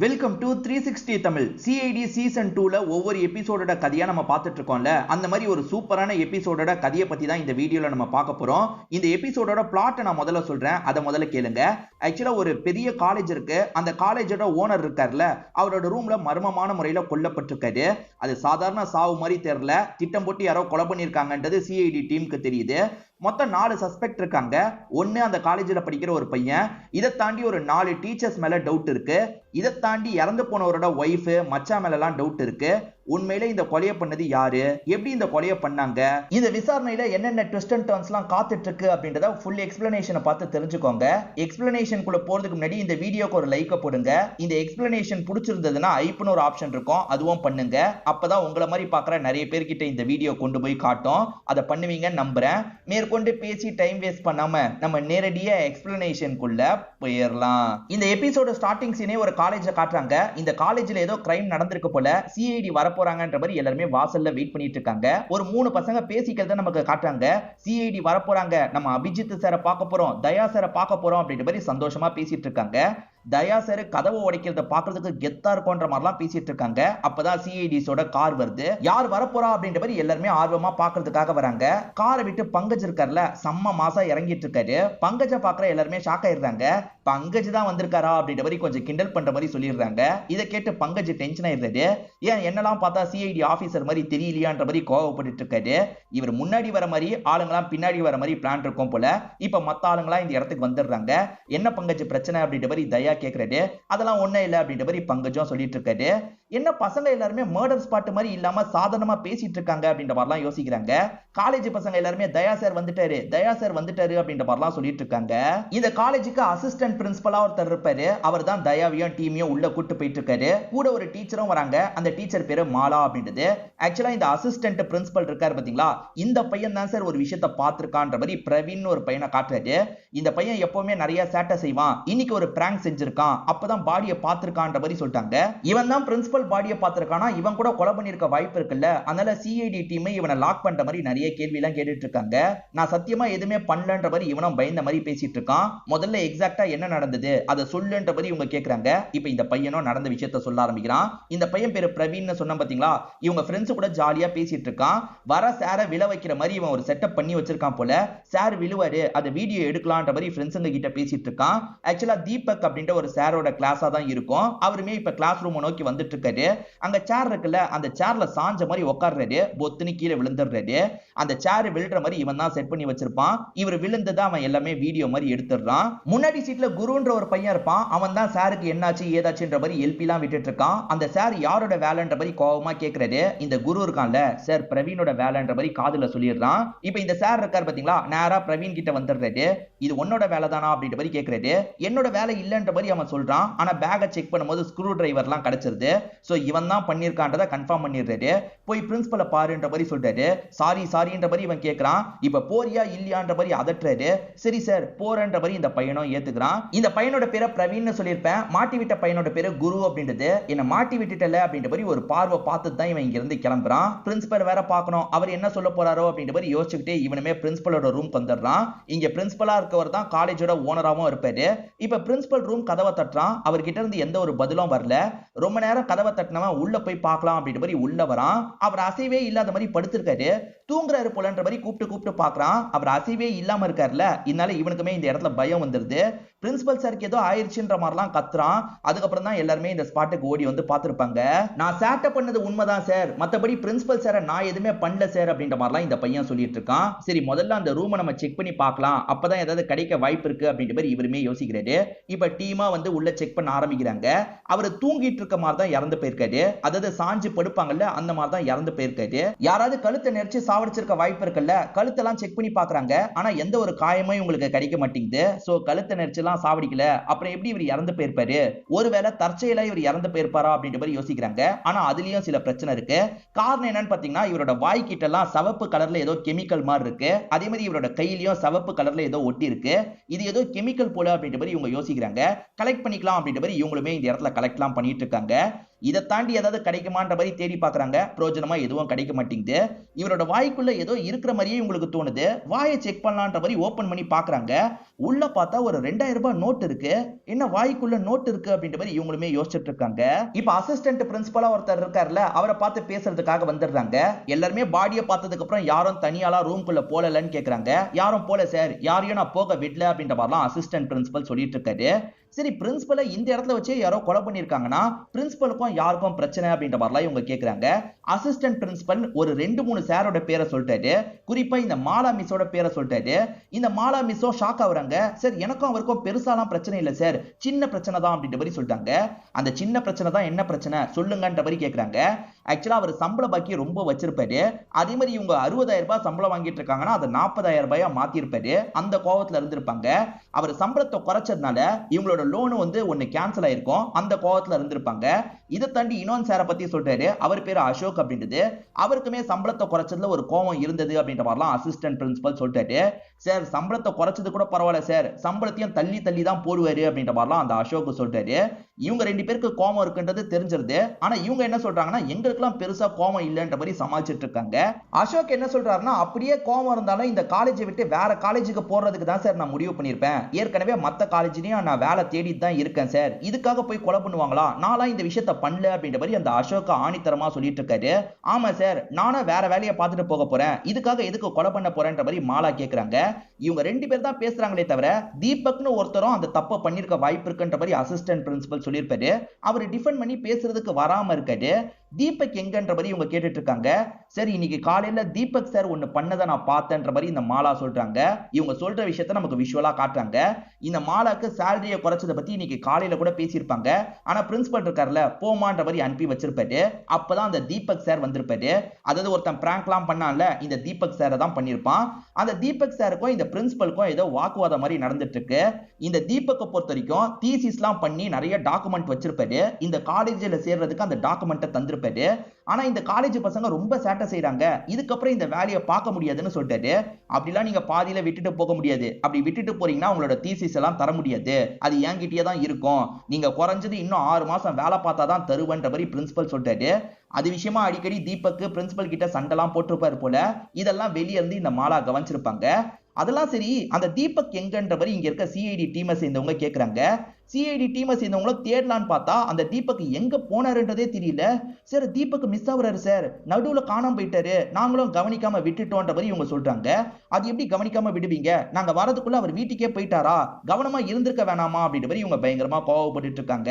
Welcome to 360 Tamil. CID season 2ல ஒவ்வொரு எபிசோடோட கதையா நம்ம பார்த்துட்டு இருக்கோம்ல, அந்த மாதிரி ஒரு சூப்பரான எபிசோடோட கதையை பத்தி தான் இந்த வீடியோல நம்ம பார்க்க போறோம். இந்த எபிசோடோட பிளாட்டை நான் முதல்ல சொல்றேன், அதை முதல்ல கேளுங்க. ஆக்சுவலா ஒரு பெரிய காலேஜ் இருக்கு. அந்த காலேஜோட ஓனர் இருக்கார்ல, அவரோட ரூம்ல மர்மமான முறையில கொல்லப்பட்டிருக்காரு. அது சாதாரண சாவு மாதிரி தெரியல, திட்டம் போட்டு யாரோ கொலை பண்ணிருக்காங்கன்றது சிஐடி டீமுக்கு தெரியுது. மொத்தம் 4 சஸ்பெக்ட் இருக்காங்க. ஒன்னு அந்த காலேஜ்ல படிக்கிற ஒரு பையன், இதை தாண்டி ஒரு 4 டீச்சர்ஸ் மேல டவுட் இருக்கு. இதை தாண்டி இறந்து போனவரோட ஒய்ஃப் மச்சா மேல எல்லாம் டவுட் இருக்கு. உண்மையில இந்த கொலையை பண்ணது யாரு, எப்படி இந்த கொலையை பண்ணாங்க, இந்த விசாரணையில என்னென்ன ட்விஸ்ட் அண்ட் டர்ன்ஸ் எல்லாம் காத்துட்டு இருக்கு அப்படின்றத ஃபுல் எக்ஸ்பிளனேஷனை பார்த்து தெரிஞ்சுக்கோங்க. எக்ஸ்பிளனேஷனுக்குள்ள போறதுக்கு முன்னாடி இந்த வீடியோக்கு ஒரு லைக் போடுங்க. இந்த எக்ஸ்பிளனேஷன் பிடிச்சிருந்ததுன்னா ஐப்னு ஒரு ஆப்ஷன் இருக்கும், அதுவும் பண்ணுங்க. அப்பதான் உங்களை மாதிரி பாக்குற நிறைய பேர்கிட்ட இந்த வீடியோ கொண்டு போய் காட்டும். அதை பண்ணுவீங்கன்னு நம்புறேன். மேற்கொண்டு பேசி டைம் வேஸ்ட் பண்ணாம நம்ம நேரடியா எக்ஸ்பிளனேஷனுக்குள்ள போயிடலாம். இந்த எபிசோட ஸ்டார்டிங் சீனே ஒரு காலேஜை காட்டுறாங்க. இந்த காலேஜ்ல ஏதோ கிரைம் நடந்திருக்கு போல. சிஐடி வரப்போறாங்கன்ற மாதிரி எல்லாருமே வாசல்ல வெயிட் பண்ணிட்டு இருக்காங்க. ஒரு 3 பசங்க பேசிக்கிறத நமக்கு காட்டுறாங்க. சிஐடி வரப்போறாங்க, நம்ம அபிஜித் சாரை பார்க்க போறோம், தயா சாரை பார்க்க போறோம் அப்படின்ற மாதிரி சந்தோஷமா பேசிட்டு இருக்காங்க. தயா சார் கதவை உடைக்கிறத பாக்குறதுக்கு கெத்தா இருக்கும்ன்ற மாதிரிலாம் பேசிட்டு இருக்காங்க. அப்பதான் சிஐடிஸோட கார் வருது. யார் வரப்போறா அப்படின்ற மாதிரி எல்லாருமே ஆர்வமா பாக்குறதுக்காக வராங்க. காரை விட்டு பங்கஜ் இருக்கார்ல, செம்ம மாசா இறங்கிட்டு இருக்காரு. பங்கஜ பாக்குற எல்லாருமே ஷாக் ஆயிடுறாங்க. பங்கஜ் தான் வந்திருக்காரா அப்படின்ற மாதிரி கொஞ்சம் கிண்டல் பண்ற மாதிரி சொல்லிடுறாங்க. இதை கேட்டு பங்கஜ் டென்ஷன் ஆயிடுறாரு. ஏன் என்னெல்லாம் பார்த்தா சிஐடி ஆபீசர் மாதிரி தெரியலையான்ற மாதிரி கோவப்பட்டு இருக்காரு. இவர் முன்னாடி வர மாதிரி ஆளுங்களாம் பின்னாடி வர மாதிரி பிளான் இருக்கும் போல. இப்ப மத்த ஆளுங்களா இந்த இடத்துக்கு வந்துடுறாங்க. என்ன பங்கஜ் பிரச்சனை அப்படின்ற மாதிரி தயா கேக்குறாரு. அதெல்லாம் ஒண்ணே இல்ல அப்படின்ற மாதிரி பங்கஜும் சொல்லிட்டு இருக்காரு. என்ன பசங்க எல்லாருமே மர்டர் ஸ்பாட் மாதிரி இல்லாம சாதாரணமா பேசிட்டு இருக்காங்க அப்படின்ற மாதிரிலாம் யோசிக்கிறாங்க. காலேஜ் பசங்க எல்லாருமே தயா சார் வந்துட்டாரு, தயா சார் வந்துட்டாரு அப்படின்ற மாதிரிலாம் சொல்லிட்டு இருக்காங்க. இந்த காலேஜுக்கு அசிஸ்டன்ட் பிரின்சிபலா ஒருத்தர் இருப்பாரு. அவர் தான் தயாவையும் டீமையும் உள்ள கூட்டு போயிட்டு இருக்காரு. கூட ஒரு டீச்சரும் வராங்க. அந்த டீச்சர் பேரு மாலா அப்படின்றது. ஆக்சுவலா இந்த அசிஸ்டன்ட் பிரின்சிபல் இருக்காரு பாத்தீங்களா, இந்த பையன் தான் சார் ஒரு விஷயத்தை பார்த்திருக்கான்ற மாதிரி பிரவீன் ஒரு பையனை காட்டுறாரு. இந்த பையன் எப்பவுமே நிறைய சேட்டை செய்வான், இன்னைக்கு ஒரு பிராங்க் செஞ்சிருக்கான், அப்பதான் பாடியை பார்த்திருக்கான்ற மாதிரி சொல்லிட்டாங்க. இவன் தான் பிரின்சிபல் பாடியை பார்த்திருக்கானா, இவன் கூட கொலை பண்ணிருக்க வாய்ப்பு இருக்குல்ல. அதனால சிஐடி டீம் இவனை லாக் பண்ற மாதிரி நிறைய கேள்வி எல்லாம் கேட்டுட்டு இருக்காங்க. நான் சத்தியமா எதுவுமே பண்ணலன்ற மாதிரி இவனும் பயந்த மாதிரி பேசிட்டு இருக்கான். முதல்ல எக்ஸாக்ட்டா என்ன நடந்தது அதை சொல்லுன்ற மாதிரி இவங்க கேக்குறாங்க. இப்ப இந்த பையனும் நடந்த விஷயத்த சொல்ல ஆரம்பிக்கிறான். இந்த பையன் பேரு பிரவீன் சொன்ன பாத்தீங்களா, இவங்க ஃப்ரெண்ட்ஸ் கூட ஜாலியா பேசிட்டு இருக்கான். வர சார விழ வைக்கிற மாதிரி இவன் ஒரு செட்டப் பண்ணி வச்சிருக்கான் போல. சார் விழுவாரு, அதை வீடியோ எடுக்கலான்ற மாதிரி ஃப்ரெண்ட்ஸுங்க கிட்ட பேசிட்டு இருக்கான். ஆக்சுவலா தீபக் அப்படின்ற ஒரு சாரோட கிளாஸா தான் இருக்கும். அவருமே இப்ப கிளாஸ் ரூம் நோக்கி வந்துட்டு இருக்காரு. அங்க சேர் இருக்குல்ல, அந்த சேர்ல சாஞ்ச மாதிரி உட்கார்றாரு. பொத்துன்னு கீழே விழுந்துடுறாரு. அந்த சேர் விழுற மாதிரி இவன் தான் செட் பண்ணி வச்சிருப்பான். இவர் விழுந்ததா அவன் எல்லாமே வீடியோ மாதிரி எடுத்துடுறான். முன்னாடி சீட்ல குருன்ற ஒரு பையன் இருப்பான். அவன் தான் சாருக்கு என்னாச்சு ஏதாச்சுன்ற மாதிரி எல்பி எல்லாம் விட்டுட்டு இருக்கான். அந்த சார் யாரோட வேலைன்ற மாதிரி கோவமா கேக்குறாரு. இந்த குரு இருக்கான்ல சார், பிரவீனோட வேலைன்ற மாதிரி காதுல சொல்லிடுறான். இப்ப இந்த சார் இருக்காரு பாத்தீங்களா, நேரா பிரவீன் கிட்ட வந்துடுறாரு. இது உன்னோட வேலை தானா அப்படின்ற மாதிரி கேக்குறாரு. என்னோட வேலை இல்லன்ற மாதிரி அவன் சொல்றான். ஆனா பேக்கை செக் பண்ணும்போது ஸ்க்ரூ டிரைவர் எல்லாம் கிடைச்சிருது. சோ இவன் தான் பண்ணிருக்கான்றத கன்ஃபார்ம் பண்ணிடுறாரு. போய் பிரின்சிபலை பாருன்ற மாதிரி சொல்றாரு. சாரின்ற மாதிரி இவன் கேக்குறான். இப்ப போறியா இல்லையான்ற மாதிரி அதட்டுறாரு. சரி சார் போறன்ற மாதிரி இந்த பையனும் ஏத்துக்கிறான். இந்த பையனோட பேரை பிரவீன் சொல்லியிருப்பேன். மாட்டி விட்ட பையனோட பேரு குரு அப்படின்றது. என்ன மாட்டி விட்டுட்டல அப்படின்ற மாதிரி ஒரு பார்வை பார்த்து தான் இவன் இங்க இருந்து கிளம்புறான். பிரின்சிபல் வேற பார்க்கணும், அவர் என்ன சொல்ல போறாரோ அப்படின்ற மாதிரி யோசிச்சுக்கிட்டே இவனுமே பிரின்சிபலோட ரூம் வந்துடுறான். இங்க பிரின்சிபலா இருக்கவர் தான் காலேஜோட ஓனராவும் இருப்பாரு. இப்ப பிரின்சிபல் ரூம் கதவை தட்டுறான். அவர்கிட்ட இருந்து எந்த ஒரு பதிலும் வரல. ரொம்ப நேரம் கதவை தட்டினவன் உள்ள போய் பார்க்கலாம் அப்படின்ற மாதிரி உள்ள வரான். அவர் அசைவே இல்லாத மாதிரி படுத்திருக்காரு. தூங்குறாரு போலன்ற மாதிரி கூப்பிட்டு பார்க்கறான். அவர் அசைவே இல்லாம இருக்காருல்ல, இதனால இவனுக்குமே இந்த இடத்துல பயம் வந்துருது. பிரின்சிபல் சாருக்கு ஏதோ ஆயிடுச்சுன்ற மாதிரிலாம் கத்துறான். அதுக்கப்புறம் தான் எல்லாருமே இந்த ஸ்பாட்டுக்கு ஓடி வந்து பார்த்திருப்பாங்க. நான் சேட்டை பண்ணது உண்மைதான் சார், மத்தபடி பிரின்சிபல் சாரை நான் எதுவுமே பண்ணல சார் அப்படின்ற மாதிரிலாம் இந்த பையன் சொல்லிட்டு இருக்கான். சரி முதல்ல அந்த ரூமை நம்ம செக் பண்ணி பார்க்கலாம், அப்பதான் ஏதாவது கிடைக்க வாய்ப்பு இருக்கு அப்படின்ற மாதிரி இவருமே யோசிக்கிறாரு. இப்ப டீமா வந்து உள்ள செக் பண்ண ஆரம்பிக்கிறாங்க. அவர் தூங்கிட்டு இருக்க மாதிரி தான் இறந்து போயிருக்காரு. அதாவது சாஞ்சு படுப்பாங்கல்ல, அந்த மாதிரி தான் இறந்து போயிருக்காரு. யாராவது கழுத்தை நெரிச்சு சாவடிச்சிருக்க வாய்ப்பு இருக்குல்ல, கழுத்தெல்லாம் செக் பண்ணி பாக்குறாங்க. ஆனா எந்த ஒரு காயமும் உங்களுக்கு கிடைக்க மாட்டேங்குது. சோ கழுத்தை நெரிச்சுலாம் சாவடிக்கல, அப்புறம் எப்படி இவர் இறந்து போயிருப்பாரு, ஒருவேளை தற்செயலா இவர் இறந்து போயிருப்பாரா அப்படின்ற மாதிரி யோசிக்கிறாங்க. ஆனா அதுலயும் சில பிரச்சனை இருக்கு. காரணம் என்னன்னு பாத்தீங்கன்னா, இவரோட வாய் கிட்ட எல்லாம் சிவப்பு கலர்ல ஏதோ கெமிக்கல் மாதிரி இருக்கு. அதே மாதிரி இவரோட கையிலயும் சிவப்பு கலர்ல ஏதோ ஒட்டி இருக்கு. இது ஏதோ கெமிக்கல் போல அப்படின்ற மாதிரி இவங்க யோசிக்கிறாங்க. கலெக்ட் பண்ணிக்கலாம் அப்படின்ற மாதிரி இவங்களுமே இந்த இடத்துல கலெக்ட்லாம் பண்ணிட்டு இருக்காங்க. இதை தாண்டி ஏதாவது கிடைக்குமான்ற மாதிரி தேடி பாக்குறாங்க. பிரோஜனமா எதுவும் கிடைக்க மாட்டேங்குது. இவரோட வாய்க்குள்ள ஏதோ இருக்கிற மாதிரியே உங்களுக்கு தோணுது. வாயை செக் பண்ணலான்ற மாதிரி ஓபன் பண்ணி பாக்குறாங்க. உள்ள பார்த்தா ஒரு 2000 ரூபாய் நோட் இருக்கு. என்ன வாய்க்குள்ள நோட் இருக்கு அப்படின்ற மாதிரி இவங்களுமே யோசிச்சுட்டு இருக்காங்க. இப்ப அசிஸ்டன்ட் பிரின்சிபலா ஒருத்தர் இருக்காருல்ல, அவரை பார்த்து பேசுறதுக்காக வந்துடுறாங்க. எல்லாருமே பாடியை பார்த்ததுக்கு அப்புறம் யாரும் தனியாலா ரூம்குள்ள போலன்னு கேக்குறாங்க. யாரும் போல சார், யாரையும் நான் போக விடல அப்படின்ற மாதிரிலாம் அசிஸ்டன்ட் பிரின்சிபல் சொல்லிட்டு இருக்காரு. சரி, பிரின்சிபலை இந்த இடத்துல வச்சு யாரோ கொலை பண்ணிருக்காங்கன்னா பிரின்சிபலுக்கும் யாருக்கும் பிரச்சனை அப்படின்ற மாதிரிலாம் இவங்க கேக்குறாங்க. அசிஸ்டன்ட் பிரின்சிபல் ஒரு 2-3 சாரோட பேரை சொல்லிட்டாரு. குறிப்பா இந்த மாலா மிஸ்ஸோட பேரை சொல்லிட்டாரு. இந்த மாலா மிஸ்ஸோ ஷாக் ஆகுறாங்க. சார், எனக்கும் அவருக்கும் பெருசாலாம் பிரச்சனை இல்லை சார், சின்ன பிரச்சனை தான் அப்படின்ற மாதிரி சொல்லிட்டாங்க. அந்த சின்ன பிரச்சனை தான் என்ன பிரச்சனை சொல்லுங்கன்ற மாதிரி கேக்குறாங்க. ஆக்சுவலா அவர் சம்பள பாக்கி ரொம்ப வச்சிருப்பாரு. அதே மாதிரி இவங்க 60,000 ரூபாய் சம்பளம் வாங்கிட்டு இருக்காங்கன்னா அதை 40,000 ரூபாயா மாத்திருப்பாரு. அந்த கோவத்துல இருந்திருப்பாங்க. அவர் சம்பளத்தை குறைச்சதுனால இவங்களோட லோன் வந்து ஒன்னு கேன்சல் ஆயிருக்கும். அந்த கோவத்துல இருந்திருப்பாங்க. இதை தாண்டி இன்னொன்னு சாரை பத்தி சொல்றாரு. அவர் பேரு அசோக் அப்படின்றது. அவருக்குமே சம்பளத்தை குறைச்சதுல ஒரு கோவம் இருந்தது அப்படின்ற மாதிரிலாம் அசிஸ்டன்ட் பிரின்சிபல் சொல்லிட்டாரு. சார், சம்பளத்தை குறைச்சது கூட பரவாயில்ல சார், சம்பளத்தையும் தள்ளி தள்ளி தான் போடுவாரு அப்படின்ற மாதிரிலாம் அந்த அசோக் சொல்றாரு. இவங்க 2 பேருக்கு கோவம் இருக்குன்றது தெரிஞ்சிருது. ஆனா இவங்க என்ன சொல்றாங்கன்னா எங்களுக்கெல்லாம் பெருசா கோவம் இல்லைன்ற மாதிரி சமாளிச்சிட்டு இருக்காங்க. அசோக் என்ன சொல்றாருன்னா, அப்படியே கோவம் இருந்தாலும் இந்த காலேஜை விட்டு வேற காலேஜுக்கு போறதுக்கு தான் சார் நான் முடிவு பண்ணிருப்பேன். ஏற்கனவே மத்த காலேஜ்லயும் நான் வேலை தேடிட்டு தான் இருக்கேன் சார். இதுக்காக போய் கொலை பண்ணுவாங்களா? நான்லாம் இந்த விஷயத்த பண்ணல அப்படின்ற மாதிரி அந்த அசோக் ஆணித்தரமா சொல்லிட்டு இருக்காரு. ஆமா சார், நானும் வேற வேலையை பார்த்துட்டு போக போறேன், இதுக்காக எதுக்கு கொலை பண்ண போறேன்ற மாதிரி மாலா கேக்குறாங்க. இவங்க 2 பேர் தான் பேசுறாங்களே தவிர தீபக்னு ஒருத்தரும் அந்த தப்பை பண்ணிருக்க வாய்ப்பு இருக்குன்ற மாதிரி அசிஸ்டன்ட் பிரின்சிபல் சொல்லியிருப்பாரு. அவர் டிஃபெண்ட் பண்ணி பேசுறதுக்கு வராம இருக்காரு. தீபக் எங்கன்ற மாதிரி இவங்க கேட்டுட்டு இருக்காங்க. சரி, இன்னைக்கு காலையில தீபக் சார் ஒன்னு பண்ணதை நான் பார்த்தேன்ற மாதிரி இந்த மாலா சொல்றாங்க. இவங்க சொல்ற விஷயத்த நமக்கு விஷுவலா காட்டுறாங்க. இந்த மாலாக்கு சேலரியை குறைச்சதை பத்தி இன்னைக்கு காலையில கூட பேசியிருப்பாங்க. ஆனா பிரின்சிபல் இருக்காருல, போமான்ற மாதிரி அனுப்பி வச்சிருப்பாரு. அப்பதான் அந்த தீபக் சார் வந்திருப்பாரு. அதாவது ஒருத்தன் பிராங்க்லாம் பண்ணான்ல, இந்த தீபக் சாரை தான் பண்ணிருப்பான். அந்த தீபக் சாருக்கும் இந்த பிரின்சிபலுக்கும் ஏதோ வாக்குவாதம் மாதிரி நடந்துட்டு இருக்கு. இந்த தீபக்கை பொறுத்த வரைக்கும் தீசிஸ்லாம் பண்ணி நிறைய டாக்குமெண்ட் வச்சிருப்பாரு. இந்த காலேஜ்ல சேர்றதுக்கு அந்த டாக்குமெண்ட்டை தந்திருப்பாரு. ஆனா இந்த காலேஜ் பசங்க ரொம்ப சேட்டை செய்றாங்க, இதுக்கப்புறம் இந்த வேலையை பார்க்க முடியாதுன்னு சொல்லிட்டாரு. அப்படிலாம் நீங்க பாதியில விட்டுட்டு போக முடியாது. அப்படி விட்டுட்டு போறீங்கன்னா உங்களோட தீசிஸ் எல்லாம் தர முடியாது, அது என்கிட்டயே தான் இருக்கும். நீங்க குறைஞ்சது இன்னும் 6 மாசம் வேலை பார்த்தா தான் தருவன்ற மாதிரி பிரின்சிபல் சொல்லிட்டாரு. அது விஷயமா அடிக்கடி தீபக் பிரின்சிபல் கிட்ட சண்டைலாம் போட்டிருப்பாரு போல. இதெல்லாம் வெளியே இருந்து இந்த மாலா கவனிச்சிருப்பாங்க. அதெல்லாம் சரி, அந்த தீபக் எங்கன்ற மாதிரி இங்க இருக்க சிஐடி டீமை சேர்ந்தவங்க கேக்குறாங்க. சிஐடி டீமை சேர்ந்தவங்களும் தேடலான்னு பார்த்தா அந்த தீபக் எங்க போனாருன்றதே தெரியல. சார், தீபக் மிஸ் ஆகுறாரு சார், நடுவுல காணாம போயிட்டாரு, நாங்களும் கவனிக்காம விட்டுட்டோன்ற மாதிரி இவங்க சொல்றாங்க. அது எப்படி கவனிக்காம விடுவீங்க? நாங்க வரதுக்குள்ள அவர் வீட்டுக்கே போயிட்டாரா? கவனமா இருந்திருக்க வேணாமா அப்படின்ற மாதிரி இவங்க பயங்கரமா கோவப்பட்டு இருக்காங்க.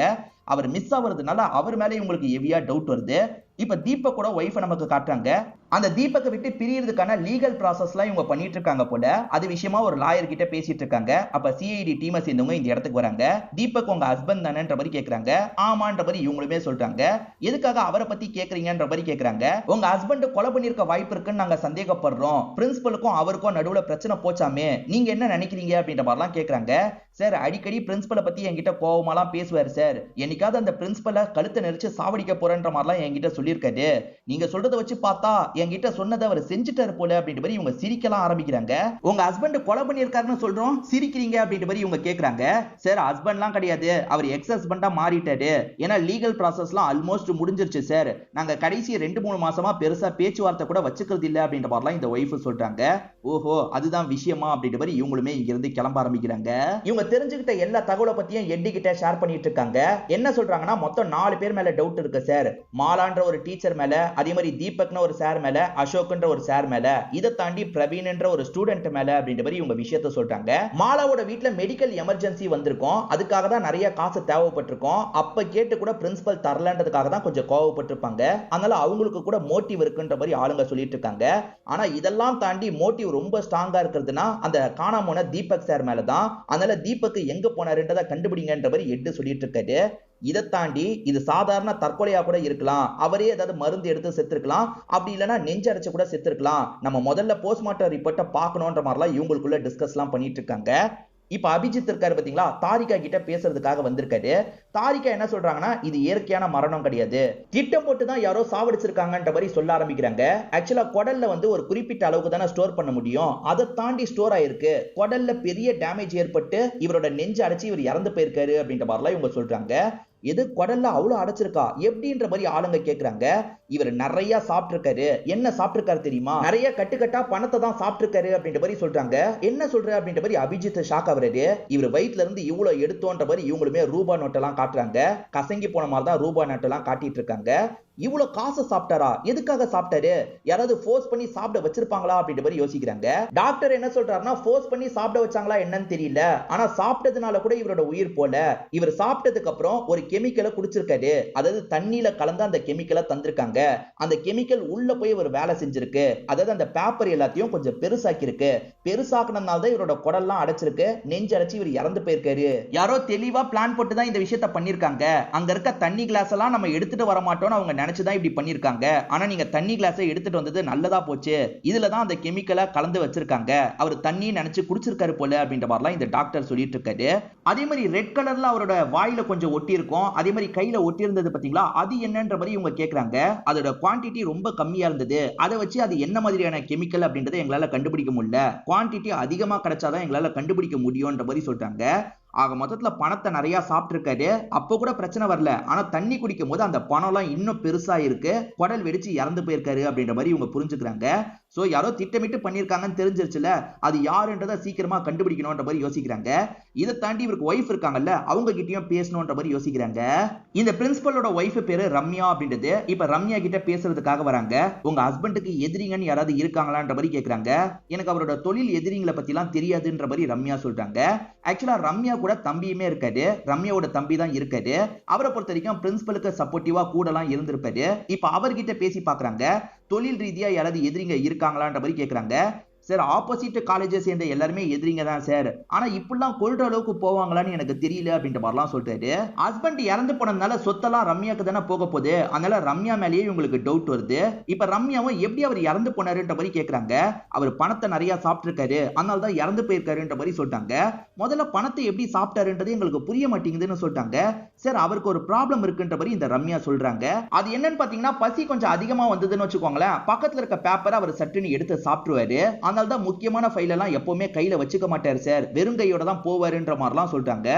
அவர் மிஸ் ஆகுறதுனால அவர் மேலே இவங்களுக்கு ஹெவியா டவுட் வருது. இப்ப தீபக்கோட ஒய்ஃபை நமக்கு காட்டுறாங்க. அந்த தீபக்கை விட்டு பிரியறதுக்கான லீகல் ப்ராசஸ்லாம் இவங்க பண்ணிட்டு இருக்காங்க போல. அது விஷயமா ஒரு லாயர் கிட்ட பேசிட்டு இருக்காங்க. அப்ப சிஐடி டீமை சேர்ந்தவங்க இந்த இடத்துக்கு வராங்க. தீபக் உங்க ஹஸ்பண்ட் தானேன்ற மாதிரி கேக்குறாங்க. ஆமான்ற மாதிரி இவங்களுமே சொல்றாங்க. எதுக்காக அவரை பத்தி கேக்குறீங்கன்ற மாதிரி கேக்குறாங்க. உங்க ஹஸ்பண்ட் கொலை பண்ணிருக்க வாய்ப்பு இருக்குன்னு நாங்க சந்தேகப்படுறோம். பிரின்சிபலுக்கும் அவருக்கும் நடுவுல பிரச்சனை போச்சாமே, நீங்க என்ன நினைக்கிறீங்க அப்படின்ற மாதிரிலாம் கேக்குறாங்க. சார், அடிக்கடி பிரின்சிபலை பத்தி என்கிட்ட கோவமாலாம் பேசுவாரு சார். என்னைக்காவது அந்த பிரின்சிபலை கழுத்தை நெரிச்சு சாவடிக்க போறேன்ற மாதிரிலாம் என்கிட்ட சொல்லியிருக்காரு. நீங்க சொல்றதை வச்சு பார்த்தா என்கிட்ட சொன்னதை அவர் செஞ்சுட்டாரு போல அப்படின்ற மாதிரி இவங்க சிரிக்கலாம் ஆரம்பிக்கிறாங்க. உங்க ஹஸ்பண்ட் கொலை பண்ணியிருக்காருன்னு சொல்றோம், சிரிக்கிறீங்க அப்படின்ற மாதிரி இவங்க கேக்குறாங்க. சார், ஹஸ்பண்ட்லாம் கிடையாது, அவர் எக்ஸ் ஹஸ்பண்டா மாறிட்டாரு. ஏன்னா லீகல் ப்ராசஸ்லாம் ஆல்மோஸ்ட் முடிஞ்சிருச்சு சார். நாங்க கடைசி 2-3 மாசமா பெருசா பேச்சுவார்த்தை கூட வச்சுக்கிறது இல்ல அப்படின்ற மாதிரிலாம் இந்த ஒய்ஃப் சொல்றாங்க. ஓஹோ, அதுதான் விஷயமா அப்படின்ற மாதிரி இவங்களுமே இங்க இருந்து கிளம்ப ஆரம்பிக்கிறாங்க. இவங்க தெரிஞ்சுக்கிட்ட எல்லா தகவலை பத்தியும் எட்டி கிட்ட ஷேர் பண்ணிட்டு இருக்காங்க. என்ன சொல்றாங்கன்னா, மொத்தம் 4 பேர் மேல டவுட் இருக்கு சார். மாலான்ற ஒரு டீச்சர் மேல, அதே மாதிரி தீபக்னு ஒரு சார் மேல, அசோக்ன்ற ஒரு சார் மேல, இதை தாண்டி பிரவீன்ன்ற ஒரு ஸ்டூடெண்ட் மேல அப்படின்ற மாதிரி இவங்க விஷயத்த சொல்றாங்க. மாலாவோட வீட்ல மெடிக்கல் எமர்ஜென்சி வந்திருக்கும், அதுக்காக தான் நிறைய காசு தேவைப்பட்டிருக்கும். அப்ப கேட்டு கூட பிரின்சிபல் தரலன்றதுக்காக தான் கொஞ்சம் கோவப்பட்டிருப்பாங்க. அதனால அவங்களுக்கு கூட மோட்டிவ் இருக்குன்ற மாதிரி ஆளுங்க சொல்லிட்டு இருக்காங்க. ஆனா இதெல்லாம் தாண்டி மோட்டிவ் ரொம்ப ஸ்ட்ராங்கா இருக்கிறதுனா அந்த காணாம போன தீபக் சார் மேல தான். அதனால தீபக் எங்க போனாருன்றதை கண்டுபிடிங்கன்ற மாதிரி எட்டு சொல்லிட்டு இருக்காரு. இதை தாண்டி இது சாதாரண தற்கொலையா கூட இருக்கலாம், அவரே ஏதாவது மருந்து எடுத்து செத்துருக்கலாம், அப்படி இல்லைன்னா நெஞ்சடைச்சு கூட செத்துருக்கலாம். நம்ம முதல்ல போஸ்ட்மார்ட்டம் ரிப்போர்ட்டை பார்க்கணுன்ற மாதிரிலாம் இவங்களுக்குள்ள டிஸ்கஸ்லாம் பண்ணிட்டு இருக்காங்க. இப்ப அபிஜித் இருக்காரு பாத்தீங்களா, தாரிகா கிட்ட பேசுறதுக்காக வந்திருக்காரு. தாரிகா என்ன சொல்றாங்கன்னா, இது இயற்கையான மரணம் கிடையாது, திட்டம் போட்டு தான் யாரோ சாவடிச்சிருக்காங்கன்ற மாதிரி சொல்ல ஆரம்பிக்கிறாங்க. ஆக்சுவலா குடல்ல ஒரு குறிப்பிட்ட அளவுக்கு தானே ஸ்டோர் பண்ண முடியும், அதை தாண்டி ஸ்டோர் ஆயிருக்கு. குடல்ல பெரிய டேமேஜ் ஏற்பட்டு இவரோட நெஞ்சு அடைச்சு இவர் இறந்து போயிருக்காரு அப்படின்ற மாதிரிலாம் இவங்க சொல்றாங்க. எது குடல்ல அவ்வளவு அடைச்சிருக்கா எப்படின்ற மாதிரி ஆளுங்க கேக்குறாங்க. இவர் நிறைய சாப்பிட்டிருக்காரு. என்ன சாப்பிட்டிருக்காரு தெரியுமா? நிறைய கட்டுக்கட்டா பணத்தை தான் சாப்பிட்டிருக்காரு அப்படின்ற மாதிரி சொல்றாங்க. என்ன சொல்ற அப்படின்ற மாதிரி அபிஜித் ஷாக் ஆகுறாரு. இவர் வயிற்றுல இருந்து இவ்வளவு எடுத்தோன்ற மாதிரி இவங்களுமே ரூபா நோட்டெல்லாம் காட்டுறாங்க. கசங்கி போன மாதிரி தான் ரூபா நோட்டெல்லாம் காட்டிட்டு இருக்காங்க. இவ்வளவு காசு சாப்பிட்டாரா? எதுக்காக சாப்பிட்டாரு? யாராவது ஃபோர்ஸ் பண்ணி சாப்பிட வச்சிருப்பாங்களா அப்படின்ற மாதிரி யோசிக்கிறாங்க. டாக்டர் என்ன சொல்றாருன்னா ஃபோர்ஸ் பண்ணி சாப்பிட வச்சாங்களா என்னன்னு தெரியல. ஆனா சாப்பிட்டதுனால கூட இவரோட உயிர் போல. இவர் சாப்பிட்டதுக்கு அப்புறம் ஒரு கெமிக்கலை குடிச்சிருக்காரு. அதாவது தண்ணியில கலந்து அந்த கெமிக்கலை தந்திருக்காங்க. அந்த கெமிக்கல் உள்ள போய் ஒரு வேலை செஞ்சிருக்கு. அதாவது அந்த பேப்பர் எல்லாத்தையும் கொஞ்சம் பெருசாக்கி இருக்கு. பெருசாக்குனதுனால தான் இவரோட குடல்லாம் அடைச்சிருக்கு. நெஞ்சடைச்சு இவர் இறந்து போயிருக்காரு. யாரோ தெளிவா பிளான் போட்டு தான் இந்த விஷயத்தை பண்ணிருக்காங்க. அங்க இருக்க தண்ணி கிளாஸ் எல்லாம் நம்ம எடுத்துட்டு வர மாட்டோம்னு அவங்க நினைச்சுதான் இப்படி பண்ணிருக்காங்க. ஆனா நீங்க தண்ணி கிளாஸை எடுத்துட்டு வந்தது நல்லதா போச்சு. இதுலதான் அந்த கெமிக்கலை கலந்து வச்சிருக்காங்க. அவர் தண்ணி நினைச்சு குடிச்சிருக்காரு போல அப்படின்ற மாதிரிலாம் இந்த டாக்டர் சொல்லிட்டு இருக்காரு. அதே மாதிரி ரெட் கலர்ல அவரோட வாயில கொஞ்சம் ஒட்டி இருக்கும். அதே மாதிரி கையில ஒட்டி இருந்தது பாத்தீங்களா, அது என்னன்ற மாதிரி இவங்க கேக்குறாங்க. அதோட குவான்டிட்டி ரொம்ப கம்மியா இருந்தது. அதை வச்சு அது என்ன மாதிரியான கெமிக்கல் அப்படின்றத எங்களால கண்டுபிடிக்க முடியல. குவான்டிட்டி அதிகமா கிடைச்சாதான் எங்களால கண்டுபிடிக்க முடியும்ன்ற மாதிரி சொல்றாங்க. ஆக மொத்தத்துல பணத்தை நிறைய சாப்பிட்டு இருக்காரு. அப்போ கூட பிரச்சனை வரல. ஆனா தண்ணி குடிக்கும் போது அந்த பணம் எல்லாம் இன்னும் பெருசா இருக்கு. குடல் வெடிச்சு இறந்து போயிருக்காரு அப்படின்ற மாதிரி இவங்க புரிஞ்சுக்கிறாங்க. சோ யாரோ திட்டமிட்டு பண்ணிருக்காங்கன்னு தெரிஞ்சிருச்சுல, அது யாருன்றதை சீக்கிரமா கண்டுபிடிக்கணும்ன்ற மாதிரி யோசிக்கிறாங்க. இதை தாண்டி இவருக்கு ஒய்ஃப் இருக்காங்கல்ல, அவங்க கிட்டயும் பேசணும்ன்ற மாதிரி யோசிக்கிறாங்க. இந்த பிரின்சிபலோட ஒய்ஃப் பேரு ரம்யா அப்படின்றது. இப்ப ரம்யா கிட்ட பேசுறதுக்காக வராங்க. உங்க ஹஸ்பண்டுக்கு எதிரிங்கன்னு யாராவது இருக்காங்களான்ற மாதிரி கேக்குறாங்க. எனக்கு அவரோட தொழில் எதிரிங்களை பத்தி எல்லாம் தெரியாதுன்ற மாதிரி ரம்யா சொல்றாங்க. ஆக்சுவலா ரம்யா கூட தம்பியுமே இருக்காரு. ரம்யாவோட தம்பி தான் இருக்காரு. அவரை பொறுத்த வரைக்கும் பிரின்சிபலுக்கு சப்போர்ட்டிவா கூடலாம் இருந்திருப்பாரு. இப்ப அவர்கிட்ட பேசி பாக்குறாங்க. தொழில் ரீதியா யாராவது எதிரிங்க இருக்காங்களான்ற மாதிரி கேக்குறாங்க. சார் ஆப்போசிட் காலேஜை சேர்ந்த எல்லாருமே எதிரிங்க தான் சார். ஆனா இப்படிலாம் கொள்ற அளவுக்கு போவாங்களான்னு எனக்கு தெரியல அப்படின்ற மாதிரிலாம் சொல்றாரு. ஹஸ்பண்ட் இறந்து போனதுனால சொத்தெல்லாம் ரம்யாக்கு தானே போக போகுது. அதனால ரம்யா மேலேயே இவங்களுக்கு டவுட் வருது. இப்ப ரம்யாவும் எப்படி அவர் இறந்து போனாருன்ற மாதிரி கேக்குறாங்க. அவர் பணத்தை நிறைய சாப்பிட்டிருக்காரு, அதனால தான் இறந்து போயிருக்காருன்ற மாதிரி சொல்லிட்டாங்க. முதல்ல பணத்தை எப்படி சாப்பிட்டாருன்றது எங்களுக்கு புரிய மாட்டேங்குதுன்னு சொல்லிட்டாங்க. சார் அவருக்கு ஒரு ப்ராப்ளம் இருக்குன்ற மாதிரி இந்த ரம்யா சொல்றாங்க. அது என்னன்னு பாத்தீங்கன்னா பசி கொஞ்சம் அதிகமா வந்ததுன்னு வச்சுக்கோங்களேன். பக்கத்துல இருக்க பேப்பரை அவர் சட்டுன்னு எடுத்து சாப்பிட்டுருவாரு. அதனால தான் முக்கியமான ஃபைல் எல்லாம் எப்பவுமே கையில வச்சுக்க மாட்டாரு சார். வெறுங்கையோட தான் போவாருன்ற மாதிரிலாம் சொல்றாங்க.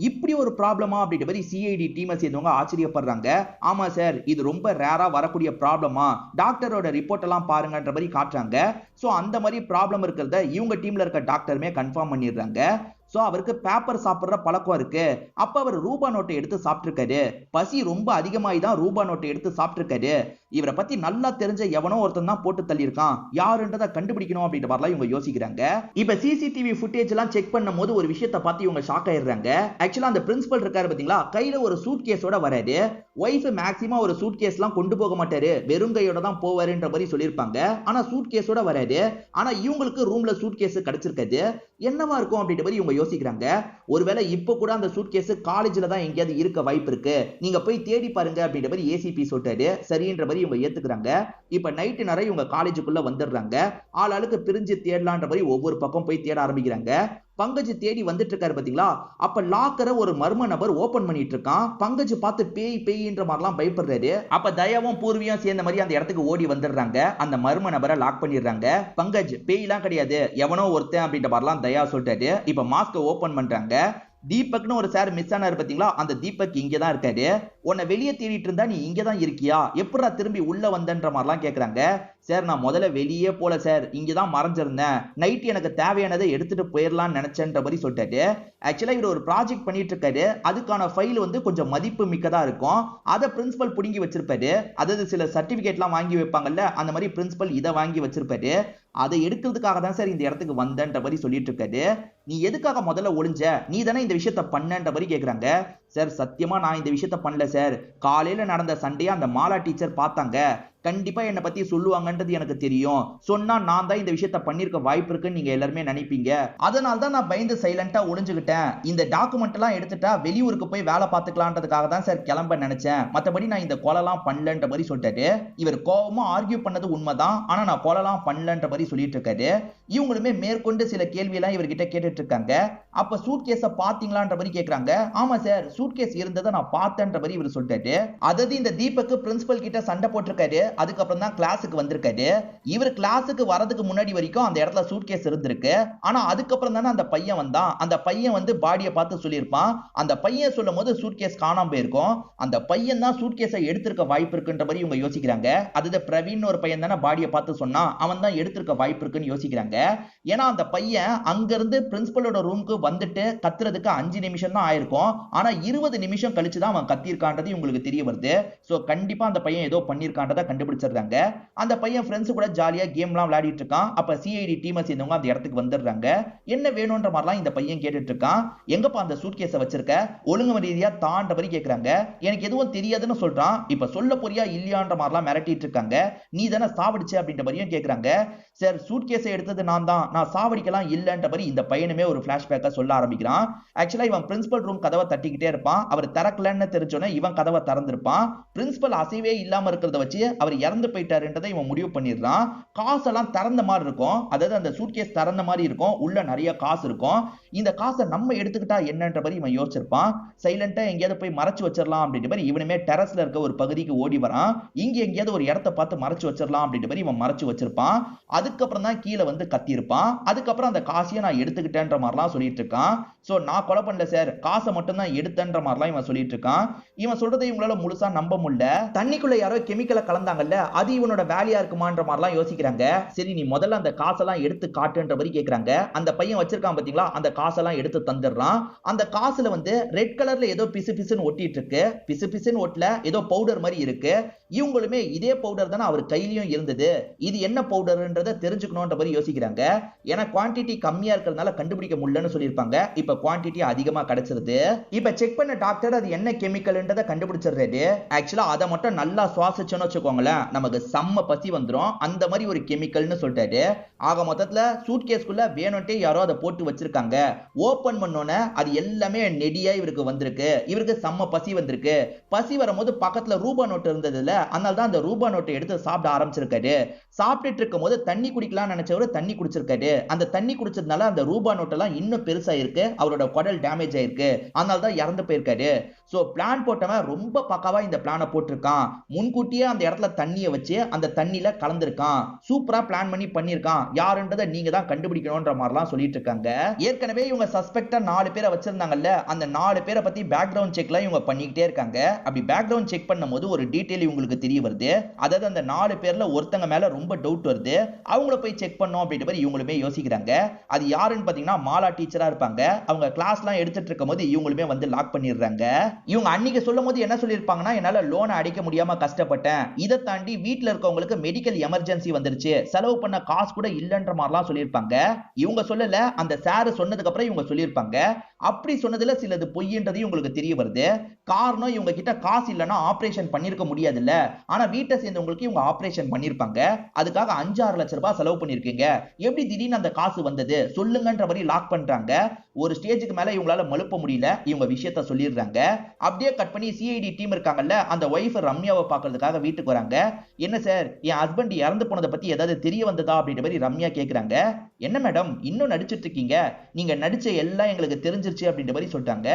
இப்படி ஒரு ப்ராப்ளமா அப்படின்ற மாதிரி சிஐடி டீமை சேர்ந்தவங்க ஆச்சரியப்படுறாங்க. ஆமா சார், இது ரொம்ப ரேரா வரக்கூடிய ப்ராப்ளமா, டாக்டரோட ரிப்போர்ட் எல்லாம் பாருங்கன்ற மாதிரி காட்டுறாங்க. சோ அந்த மாதிரி ப்ராப்ளம் இருக்கிறத இவங்க டீம்ல இருக்க டாக்டருமே கன்ஃபார்ம் பண்ணிடுறாங்க. சோ அவருக்கு பேப்பர் சாப்பிடுற பழக்கம் இருக்கு. அப்ப அவர் ரூபா நோட்டை எடுத்து சாப்பிட்டிருக்காரு. பசி ரொம்ப அதிகமாயி தான் ரூபா நோட்டை எடுத்து சாப்பிட்டிருக்காரு. இவரை பத்தி நல்லா தெரிஞ்ச எவனோ ஒருத்தன் தான் போட்டு தள்ளியிருக்கான். யாருன்றதை கண்டுபிடிக்கணும் அப்படின்ற மாதிரிலாம் இவங்க யோசிக்கிறாங்க. இப்ப சிசிடிவி ஃபுட்டேஜ் எல்லாம் செக் பண்ணும் போது ஒரு விஷயத்தை பார்த்து இவங்க ஷாக் ஆயிடுறாங்க. ஆக்சுவலா அந்த பிரின்சிபல் இருக்காரு பாத்தீங்களா, கையில ஒரு சூட் கேஸோட வராரு. ஒய்ஃப் மேக்ஸிமம் ஒரு சூட் கேஸ் எல்லாம் கொண்டு போக மாட்டாரு, வெறுங்கையோட தான் போவாருன்ற மாதிரி சொல்லியிருப்பாங்க. ஆனா சூட் கேஸோட வராரு. ஆனா இவங்களுக்கு ரூம்ல சூட் கேஸ் கிடைச்சிருக்காது. என்னவா இருக்கும் அப்படின்ற மாதிரி இவங்க யோசிக்கிறாங்க. ஒருவேளை இப்ப கூட அந்த சூட் கேஸ் காலேஜ்ல தான் எங்கேயாவது இருக்க வாய்ப்பு இருக்கு, நீங்க போய் தேடி பாருங்க அப்படின்ற மாதிரி ஏசிபி சொல்லிட்டாரு. சரின்ற மாதிரி இவங்க ஏத்துக்கிறாங்க. இப்ப நைட்டு நிறைய இவங்க காலேஜுக்குள்ள வந்துடுறாங்க. ஆளாளுக்கு பிரிஞ்சு தேடலான்ற மாதிரி ஒவ்வொரு பக்கம் போய் தேட ஆரம்பிக்கிறாங்க. பங்கஜ் தேடி வந்துட்டு இருக்காரு பாத்தீங்களா, அப்ப லாக்கரை ஒரு மர்ம நபர் ஓபன் பண்ணிட்டு இருக்கான். பங்கஜ் பார்த்து பேய் பேய்ன்ற மாதிரிலாம் பயப்படுறாரு. அப்ப தயாவும் பூர்வியும் சேர்ந்த மாதிரி அந்த இடத்துக்கு ஓடி வந்துடுறாங்க. அந்த மர்ம நபரை லாக் பண்ணிடுறாங்க. பங்கஜ் பேய்லாம் கிடையாது, எவனோ ஒருத்தன் அப்படின்ற மாதிரிலாம் தயா சொல்லிட்டாரு. இப்ப மாஸ்க ஓபன் பண்றாங்க. தீபக்னு ஒரு சார் மிஸ் ஆனாரு பாத்தீங்களா, அந்த தீபக் இங்கதான் இருக்காரு. உன்னை வெளியே தேடிட்டு இருந்தா நீ இங்கதான் இருக்கியா, எப்படா திரும்பி உள்ள வந்தன்ற மாதிரிலாம் கேக்குறாங்க. சார் நான் முதல்ல வெளியே போல சார், இங்கதான் மறைஞ்சிருந்தேன். நைட் எனக்கு தேவையானதை எடுத்துட்டு போயிடலாம்னு நினைச்சேன்ற மாதிரி சொல்லிட்டாரு. ஆக்சுவலா இவர் ஒரு ப்ராஜெக்ட் பண்ணிட்டு இருக்காரு. அதுக்கான ஃபைல் வந்து கொஞ்சம் மதிப்பு மிக்கதா இருக்கும். அதை பிரின்சிபல் புடுங்கி வச்சிருப்பாரு. அதாவது சில சர்டிபிகேட்லாம் வாங்கி வைப்பாங்கல்ல, அந்த மாதிரி பிரின்சிபல் இதை வாங்கி வச்சிருப்பாரு. அதை எடுக்கிறதுக்காக தான் சார் இந்த இடத்துக்கு வந்தன்ற மாதிரி சொல்லிட்டு இருக்காரு. நீ எதுக்காக முதல்ல ஒளிஞ்ச, நீ தானே இந்த விஷயத்த பண்ணன்ற மாதிரி கேக்குறாங்க. சார் சத்தியமா நான் இந்த விஷயத்த பண்ணல சார். காலையில நடந்த சண்டையை அந்த மாலா டீச்சர் பார்த்தாங்க. கண்டிப்பா என்னை பத்தி சொல்லுவாங்கன்றது எனக்கு தெரியும். சொன்னா நான் தான் இந்த விஷயத்த பண்ணிருக்க வாய்ப்பு இருக்குன்னு நீங்க எல்லாருமே நினைப்பீங்க. அதனால தான் நான் பயந்து சைலண்டா ஒளிஞ்சுக்கிட்டேன். இந்த டாக்குமெண்ட் எல்லாம் எடுத்துட்டா வெளியூருக்கு போய் வேலை பார்த்துக்கலான்றதுக்காக தான் சார் கிளம்ப நினைச்சேன். மத்தபடி நான் இந்த கொலைலாம் பண்ணலன்ற மாதிரி சொல்லிட்டாரு. இவர் கோவமா ஆர்கியூ பண்ணது உண்மைதான், ஆனா நான் கொலைலாம் பண்ணலன்ற மாதிரி சொல்லிட்டு இருக்காரு. இவங்களுமே மேற்கொண்டு சில கேள்வி எல்லாம் இவர்கிட்ட கேட்டுட்டு இருக்காங்க. அப்ப சூட் கேஸ பாத்தீங்களான்ற மாதிரி கேக்குறாங்க. ஆமா சார், சூட்கேஸ் இருந்ததை நான் பார்த்தேன்ற மாதிரி இவர் சொல்லிட்டாரு. அதாவது இந்த தீபக் பிரின்சிபல் கிட்ட சண்டை போட்டிருக்காரு. அதுக்கப்புறம் தான் கிளாஸுக்கு வந்திருக்காரு. இவர் கிளாஸுக்கு வரதுக்கு முன்னாடி வரைக்கும் அந்த இடத்துல சூட்கேஸ் இருந்திருக்கு. ஆனா அதுக்கப்புறம் தானே அந்த பையன் வந்தான். அந்த பையன் வந்து பாடியை பார்த்து சொல்லியிருப்பான். அந்த பையன் சொல்லும் போது சூட்கேஸ் காணாம போயிருக்கும். அந்த பையன் தான் சூட்கேஸை எடுத்திருக்க வாய்ப்பு இருக்குன்ற மாதிரி இவங்க யோசிக்கிறாங்க. அது பிரவீன் ஒரு பையன் தானே பாடியை பார்த்து சொன்னான். அவன் தான் எடுத்திருக்க வாய்ப்பு இருக்குன்னு யோசிக்கிறாங்க. ஏன்னா அந்த பையன் அங்கிருந்து பிரின்சிபலோட ரூமுக்கு வந்துட்டு கத்துறதுக்கு 5 நிமிஷம் தான் ஆயிருக்கும். ஆனா 20 நிமிஷம் கழிச்சு தான் அவன் கத்திருக்கான்றது உங்களுக்கு தெரிய வருது. சோ கண்டிப்பா அந்த பையன் ஏதோ பண்ணிருக்கான்றத கண்டுபிடிச்சிடுறாங்க. அந்த பையன் ஃப்ரெண்ட்ஸ் கூட ஜாலியா கேம்லாம் விளையாடிட்டு இருக்கான். அப்ப சிஐடி டீமை சேர்ந்தவங்க அந்த இடத்துக்கு வந்துடுறாங்க. என்ன வேணும்ன்ற மாதிரிலாம் இந்த பையன் கேட்டுட்டு இருக்கான். எங்கப்பா அந்த சூட்கேஸை வச்சிருக்க, ஒழுங்கு ரீதியா தாண்ட மாதிரி கேட்கறாங்க. எனக்கு எதுவும் தெரியாதுன்னு சொல்றான். இப்ப சொல்ல போறியா இல்லையான்ற மாதிரிலாம் மிரட்டிட்டு இருக்காங்க. நீ தானே சாவடிச்ச அப்படின்ற மாதிரியும் கேட்கறாங்க. சார் சூட்கேஸை எடுத்தது நான் தான், நான் சாவடிக்கலாம் இல்லன்ற மாதிரி இந்த பையனுமே ஒரு பிளாஷ்பேக்கா சொல்ல ஆரம்பிக்கிறான். ஆக்சுவலா இவன் பிரின்சிபல் ரூம் கதவை தட்டிக்கிட்டே இருப்பான். அவர் திறக்கலன்னு தெரிஞ்சோன்னே இவன் கதவை திறந்திருப்பான். பிரின்சிபல் அசைவே இல்லாம இருக்கிறத வச்சு அவர் இறந்து போயிட்டாருன்றதை இவன் முடிவு பண்ணிடுறான். காசெல்லாம் திறந்த மாதிரி இருக்கும். அதாவது அந்த சூட்கேஸ் திறந்த மாதிரி இருக்கும். உள்ள நிறைய காசு இருக்கும். இந்த காசை நம்ம எடுத்துக்கிட்டா என்னன்ற மாதிரி இவன் யோசிச்சிருப்பான். சைலண்டா எங்கேயாவது போய் மறைச்சு வச்சிடலாம் அப்படின்ற மாதிரி இவனுமே டெரஸ்ல இருக்க ஒரு பகுதிக்கு ஓடி வரான். இங்க எங்கேயாவது ஒரு இடத்தை பார்த்து மறைச்சு வச்சிடலாம் அப்படின்ற மாதிரி இவன் மறைச்சு வச்சிருப்பான். அதுக்கப்புறம் தான் கீழே வந்து கத்திருப்பான். அதுக்கப்புறம் அந்த காசையை நான் எடுத்துக்கிட்டேன்ற மாதிரிலாம் சொல்லிட்டு இருக்கான். சோ நான் கொலை பண்ணல சார், காசை மட்டும் தான் எடுத்தேன்ற மாதிரிலாம் இவன் சொல்லிட்டு இருக்கான். இவன் சொல்றதை இவங்களால முழுசா நம்ப முடியல. தண்ணிக்குள்ள யாரோ கெமிக்கலை கலந்தாங்கல்ல, அது இவனோட வேலையா இருக்குமான்ற மாதிரிலாம் யோசிக்கிறாங்க. சரி நீ முதல்ல அந்த காசெல்லாம் எடுத்து காட்டுன்ற மாதிரி கேட்கறாங்க. அந்த பையன் வச்சிருக்கான் பாத்தீங்களா, அந்த காசெல்லாம் எடுத்து தந்துடுறான். அந்த காசுல வந்து ரெட் கலர்ல ஏதோ பிசு பிசுன்னு ஒட்டிட்டு இருக்கு. பிசு பிசுன்னு ஒட்டல, ஏதோ பவுடர் மாதிரி இருக்கு. இவங்களுமே இதே பவுடர் தானே அவர் கையிலயும் இருந்தது, இது என்ன பவுடர்ன்றதை தெரிஞ்சுக்கணும்ன்ற மாதிரி யோசிக்கிறாங்க. ஏன்னா குவான்டிட்டி கம்மியா இருக்கிறதுனால கண்டுபிடிக்க முடியலன்னு சொல்லியிருப்பாங்க. இப்ப குவான்டிட்டி அதிகமா கிடைச்சிருது. இப்ப செக் பண்ண டாக்டர் அது என்ன கெமிக்கல்ன்றதை கண்டுபிடிச்சிடுறாரு. ஆக்சுவலா அதை மட்டும் நல்லா சுவாசிச்சோன்னு வச்சுக்கோங்களேன், நமக்கு செம்ம பசி வந்துடும். அந்த மாதிரி ஒரு கெமிக்கல்னு சொல்லிட்டாரு. ஆக மொத்தத்துல சூட்கேஸ்குள்ள வேணும்ட்டே யாரோ அதை போட்டு வச்சிருக்காங்க. ஓபன் பண்ணோன்னே அது எல்லாமே நெடியா இவருக்கு வந்திருக்கு. இவருக்கு செம்ம பசி வந்திருக்கு. பசி வரும்போது பக்கத்துல ரூபா நோட்டு இருந்ததுல, அதனால தான் அந்த ரூபா நோட்டை எடுத்து சாப்பிட ஆரம்பிச்சிருக்காரு. சாப்பிட்டுட்டு இருக்கும் போது தண்ணி குடிக்கலாம் நினைச்சவரு தண்ணி குடிச்சிருக்காரு. அந்த தண்ணி குடிச்சதுனால அந்த ரூபா நோட்டெல்லாம் இன்னும் பெருசா இருக்கு. அவரோட குடல் டேமேஜ் ஆயிருக்கு. அதனால தான் இறந்து போயிருக்காரு. சோ பிளான் போட்டவன் ரொம்ப பக்காவா இந்த பிளானை போட்டிருக்கான். முன்கூட்டியே அந்த இடத்துல தண்ணியை வச்சு அந்த தண்ணியில கலந்திருக்கான். சூப்பரா பிளான் பண்ணி பண்ணிருக்கான். யாருன்றதை நீங்க தான் கண்டுபிடிக்கணும்ன்ற மாதிரிலாம் சொல்லிட்டு இருக்காங்க. ஏற்கனவே இவங்க சஸ்பெக்டா 4 பேரை வச்சிருந்தாங்கல்ல, அந்த 4 பேரை பத்தி பேக்ரவுண்ட் செக்லாம் இவங்க பண்ணிக்கிட்டே இருக்காங்க. அப்படி பேக்ரவுண்ட் செக் பண்ணும்போது ஒரு டீடைல் இவங்களுக்கு தெரிய வருது. அதாவது அந்த 4 பேர்ல ஒருத்தங்க மேல ரொம்ப டவுட் வருது. அவங்கள போய் செக் பண்ணோம் அப்படின்ற மாதிரி இவங்களுமே யோசிக்கிறாங்க. அது யாருன்னு பாத்தீங்கன்னா மாலா டீச்சரா இருப்பாங்க. அவங்க கிளாஸ்லாம் எடுத்துட்டு இருக்கும்போது இவங்களுமே வந்து லாக் பண்ணிடுறாங்க. இவங்க அன்னைக்கு சொல்லும் போது என்ன சொல்லியிருப்பாங்கன்னா, என்னால லோனை அடைக்க முடியாம கஷ்டப்பட்டேன், இதை தாண்டி வீட்டுல இருக்கவங்களுக்கு மெடிக்கல் எமர்ஜென்சி வந்துருச்சு, செலவு பண்ண காசு கூட இல்லன்ற மாதிரிலாம் சொல்லியிருப்பாங்க. இவங்க சொல்லல, அந்த சார் சொன்னதுக்கு அப்புறம் இவங்க சொல்லியிருப்பாங்க. அப்படி சொன்னதுல சிலது பொய்ன்றது உங்களுக்கு தெரிய வருது. காரணம் இவங்க கிட்ட காசு இல்லைன்னா ஆபரேஷன் பண்ணிருக்க முடியாதுல்ல. ஆனா வீட்டை சேர்ந்தவங்களுக்கு இவங்க ஆபரேஷன் பண்ணிருப்பாங்க. அதுக்காக 5-6 லட்சம் ரூபாய் செலவு பண்ணிருக்கீங்க, எப்படி திடீர்னு அந்த காசு வந்தது சொல்லுங்கன்ற மாதிரி லாக் பண்றாங்க. ஒரு ஸ்டேஜுக்கு மேல இவங்களால மழுப்ப முடியல. இவங்க விஷயத்த சொல்லிடுறாங்க. அப்படியே கட் பண்ணி சிஐடி டீம் இருக்காங்கல்ல, அந்த ஒய்ஃப் ரம்யாவை பாக்குறதுக்காக வீட்டுக்கு வராங்க. என்ன சார், என் ஹஸ்பண்ட் இறந்து போனதை பத்தி ஏதாவது தெரிய வந்ததா அப்படின்ற மாதிரி ரம்யா கேக்குறாங்க. என்ன மேடம் இன்னும் நடிச்சிட்டு இருக்கீங்க, நீங்க நடிச்ச எல்லாம் எங்களுக்கு தெரிஞ்சிருச்சு அப்படின்ற மாதிரி சொல்லிட்டாங்க.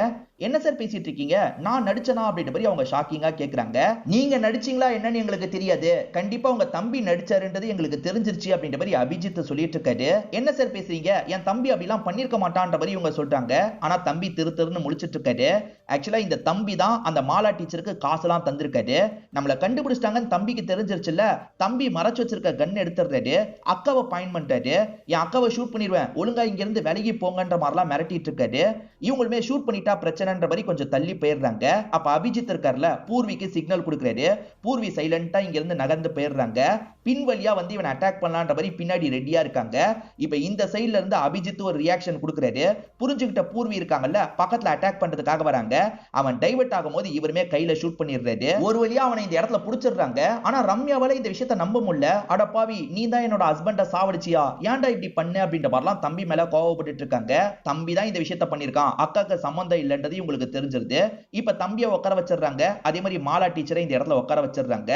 என்ன சார் பேசிட்டு இருக்கீங்க, நான் நடிச்சனா அப்படின்ற மாதிரி அவங்க ஷாக்கிங்கா கேக்குறாங்க. நீங்க நடிச்சீங்களா என்னன்னு எங்களுக்கு தெரியாது, கண்டிப்பா உங்க தம்பி நடிச்சாருன்றது எங்களுக்கு தெரிஞ்சிருச்சு அப்படின்ற மாதிரி அபிஜித் சொல்லிட்டு இருக்காரு. என்ன சார் பேசுறீங்க, என் தம்பி அப்படிலாம் பண்ணிருக்க மாட்டான்ற மாதிரி இவங்க சொல்றாங்க. ஆனா தம்பி திருன்னு முழிச்சிட்டு இருக்காரு. ஆக்சுவலா இந்த தம்பி தான் அந்த மாலா டீச்சருக்கு காசெல்லாம் தந்திருக்காரு. நம்மள கண்டுபிடிச்சிட்டாங்கன்னு தம்பிக்கு தெரிஞ்சிருச்சுல்ல, தம்பி மறைச்சு வச்சிருக்க கன் எடுத்துறாரு. அக்காவை பாயிண்ட் பண்றாரு. என் அக்காவை ஷூட் பண்ணிடுவேன், ஒழுங்கா இங்க இருந்து விலகி போங்கன்ற மாதிரிலாம் மிரட்டிட்டு இருக்காரு. இவங்களுமே ஷூட் பண்ணிட்டா பிரச்சனைன்ற மாதிரி கொஞ்சம் தள்ளி போயிடுறாங்க. அப்ப அபிஜித் இருக்கார்ல, பூர்விக்கு சிக்னல் கொடுக்குறாரு. பூர்வி சைலண்டா இங்க இருந்து நகர்ந்து போயிடுறாங்க. பின் வழியா வந்து இவன் அட்டாக் பண்ணலான்ற மாதிரி பின்னாடி ரெடியா இருக்காங்க. இப்ப இந்த சைடுல இருந்து அபிஜித் ஒரு ரியாக்ஷன் கொடுக்குறாரு. புரிஞ்சுக்கிட்ட பூர்வி இருக்காங்கல்ல, பக்கத்துல அட்டாக் பண்றதுக்காக வராங்க. அவன் டைவர்ட் ஆகும்போது இவருமே கையில ஷூட் பண்ணிடுறாரு. ஒரு வழியா அவனை இந்த இடத்துல புடிச்சிடுறாங்க. ஆனா ரம்யாவால இந்த விஷயத்தை நம்ப முடியல. அட பாவி, நீ தான் என்னோட ஹஸ்பண்ட சாவடிச்சியா, ஏன்டா இப்படி பண்ண அப்படின்ற மாதிரிலாம் தம்பி மேல கோவப்பட்டு இருக்காங்க. தம்பி தான் இந்த விஷயத்த பண்ணிருக்கான், அக்காக்கு சம்பந்தம் இல்லன்றது உங்களுக்கு தெரிஞ்சிருது. இப்ப தம்பியை உட்கார வச்சிடுறாங்க. அதே மாதிரி மாலா டீச்சரை இந்த இடத்துல உட்கார வச்சிடுறாங்க.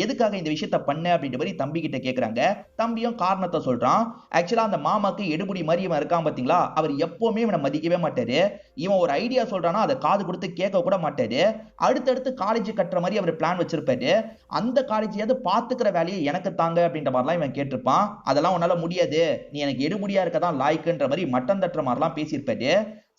எதுக்காக இந்த விஷயத்த பண்ண அப்படின்ற மாதிரி தம்பி கிட்ட கேக்குறாங்க. தம்பியும் காரணத்தை சொல்றான். ஆக்சுவலா அந்த மாமாக்கு எடுபுடி மாதிரி இவன் இருக்கான் பாத்தீங்களா, அவர் எப்பவுமே இவனை மதிக்கவே மாட்டாரு. இவன் ஒரு ஐடியா சொல்றானா அதை அதை காது கொடுத்து கேட்க கூட மாட்டாரு. அடுத்தடுத்து காலேஜ் கட்டுற மாதிரி அவர் பிளான் வச்சிருப்பாரு. அந்த காலேஜையாவது பாத்துக்கிற வேலையை எனக்கு தாங்க அப்படின்ற மாதிரிலாம் இவன் கேட்டிருப்பான். அதெல்லாம் உன்னால முடியாது, நீ எனக்கு எடுபடியா இருக்கதான் லாய்க்குன்ற மாதிரி மட்டம் தட்டுற மாதிரிலாம் பேசியிருப்பாரு.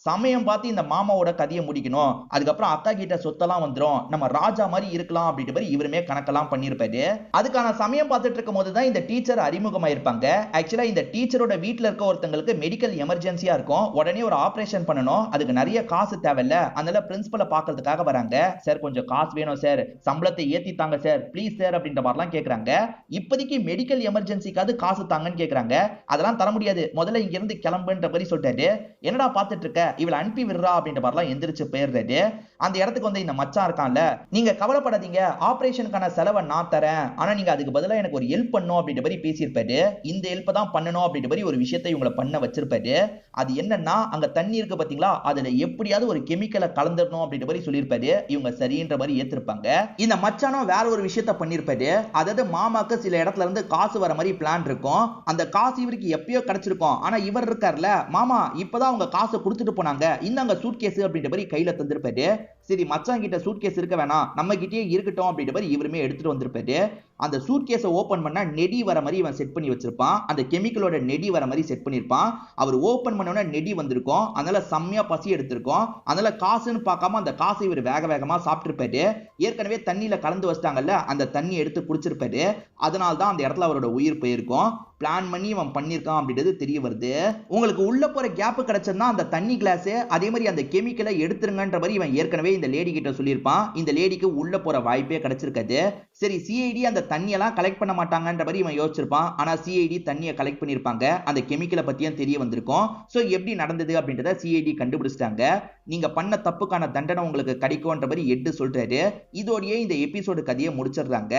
சமயம் பார்த்து இந்த மாமாவோட கதையை முடிக்கணும், அதுக்கப்புறம் அக்கா கிட்ட சொத்தெல்லாம் வந்துரும், நம்ம ராஜா மாதிரி இருக்கலாம் அப்படின்ற மாதிரி இவருமே கணக்கெல்லாம் பண்ணிருப்பாரு. அதுக்கான சமயம் பார்த்துட்டு இருக்கும் போதுதான் இந்த டீச்சர் அறிமுகமாயிருப்பாங்க. ஆக்சுவலா இந்த டீச்சரோட வீட்டுல இருக்க ஒருத்தங்களுக்கு மெடிக்கல் எமர்ஜென்சியா இருக்கும், உடனே ஒரு ஆபரேஷன் பண்ணணும், அதுக்கு நிறைய காசு தேவையில்ல, அதனால பிரின்சிபலை பாக்குறதுக்காக வராங்க. சார் கொஞ்சம் காசு வேணும் சார், சம்பளத்தை ஏத்தித்தாங்க சார், பிளீஸ் சார் அப்படின்ற மாதிரிலாம் கேக்குறாங்க. இப்போதைக்கு மெடிக்கல் எமர்ஜென்சிக்காவது காசு தாங்கன்னு கேக்குறாங்க. அதெல்லாம் தர முடியாது, முதல்ல இங்க இருந்து கிளம்புன்ற மாதிரி சொல்லிட்டாரு. என்னடா பாத்துட்டு இருக்க, இவளை அனுப்பி விடுறா அப்படின்ற மாதிரிலாம் எந்திரிச்சு போயிடுறாரு. அந்த இடத்துக்கு வந்து இந்த மச்சான் இருக்கான்ல, நீங்க கவலைப்படாதீங்க, ஆபரேஷனுக்கான செலவை நான் தரேன், ஆனா நீங்க அதுக்கு பதிலா எனக்கு ஒரு ஹெல்ப் பண்ணும் அப்படின்ற மாதிரி பேசியிருப்பாரு. இந்த ஹெல்ப் தான் பண்ணணும் அப்படின்ற மாதிரி ஒரு விஷயத்தை இவங்களை பண்ண வச்சிருப்பாரு. அது என்னன்னா, அங்க தண்ணி இருக்கு பாத்தீங்களா, அதுல எப்படியாவது ஒரு கெமிக்கலை கலந்துடணும் அப்படின்ற மாதிரி சொல்லியிருப்பாரு. இவங்க சரின்ற மாதிரி ஏத்திருப்பாங்க. இந்த மச்சானும் வேற ஒரு விஷயத்த பண்ணிருப்பாரு. அதாவது மாமாக்கு சில இடத்துல இருந்து காசு வர மாதிரி பிளான் இருக்கும். அந்த காசு இவருக்கு எப்பயோ கிடைச்சிருக்கும். ஆனா இவர் இருக்கார்ல, மாமா இப்பதான் அவங்க காசை கொடுத்துட்டு போனாங்க, இந்தாங்க சூட்கேஸ் அப்படின்ற மாதிரி கையில தந்திருப்பாரு. சரி மச்சான் கிட்ட சூட்கேஸ் இருக்க வேணாம், நம்ம கிட்டே இருக்கட்டும் அப்படின்ற மாதிரி இவருமே எடுத்துட்டு வந்திருப்பாரு. அந்த சூட்கேஸை ஓபன் பண்ணா நெடி வர மாதிரி இவன் செட் பண்ணி வச்சிருப்பான். அந்த கெமிக்கலோட நெடி வர மாதிரி செட் பண்ணிருப்பான். அவர் ஓபன் பண்ணோன்னா நெடி வந்திருக்கும். அதனால செம்மையா பசி எடுத்திருக்கும். அதனால காசுன்னு பார்க்காம அந்த காசை இவர் வேக வேகமா சாப்பிட்டிருப்பாரு. ஏற்கனவே தண்ணியில கலந்து வச்சிட்டாங்கல்ல, அந்த தண்ணி எடுத்து குடிச்சிருப்பாரு. அதனால தான் அந்த இடத்துல அவரோட உயிர் போயிருக்கும். பிளான் பண்ணி அவன் பண்ணிருக்கான் அப்படின்றது தெரிய வருது. உங்களுக்கு உள்ள போற கேப் கிடைச்சதுன்னா அந்த தண்ணி கிளாஸ் அதே மாதிரி அந்த கெமிக்கலை எடுத்துருங்கன்ற மாதிரி இவன் ஏற்கனவே இந்த லேடி கிட்ட சொல்லியிருப்பான். இந்த லேடிக்கு உள்ள போற வாய்ப்பே கிடைச்சிருக்காது. சரி சிஐடி அந்த தண்ணியெல்லாம் கலெக்ட் பண்ண மாட்டாங்கன்ற மாதிரி இவன் யோசிச்சிருப்பான். ஆனா சிஐடி தண்ணியை கலெக்ட் பண்ணிருப்பாங்க, அந்த கெமிக்கலை பத்தியும் தெரிய வந்திருக்கும். சோ எப்படி நடந்தது அப்படின்றத சிஐடி கண்டுபிடிச்சிட்டாங்க. நீங்க பண்ண தப்புக்கான தண்டனை உங்களுக்கு கிடைக்கும்ன்ற மாதிரி எட்டு சொல்றாரு. இதோடயே இந்த எபிசோடு கதையை முடிச்சிடுறாங்க.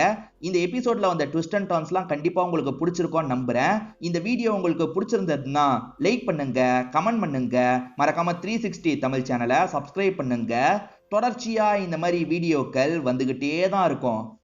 இந்த எபிசோட்ல வந்த ட்விஸ்ட் அண்ட் டர்ன்ஸ்லாம் கண்டிப்பா உங்களுக்கு பிடிச்சிருக்கும் நம்புறேன். இந்த வீடியோ உங்களுக்கு பிடிச்சிருந்ததுன்னா லைக் பண்ணுங்க, கமெண்ட் பண்ணுங்க, மறக்காம 360 தமிழ் சேனலை சப்ஸ்கிரைப் பண்ணுங்க. தொடர்ச்சியா இந்த மாதிரி வீடியோக்கள் வந்துகிட்டே தான் இருக்கும்.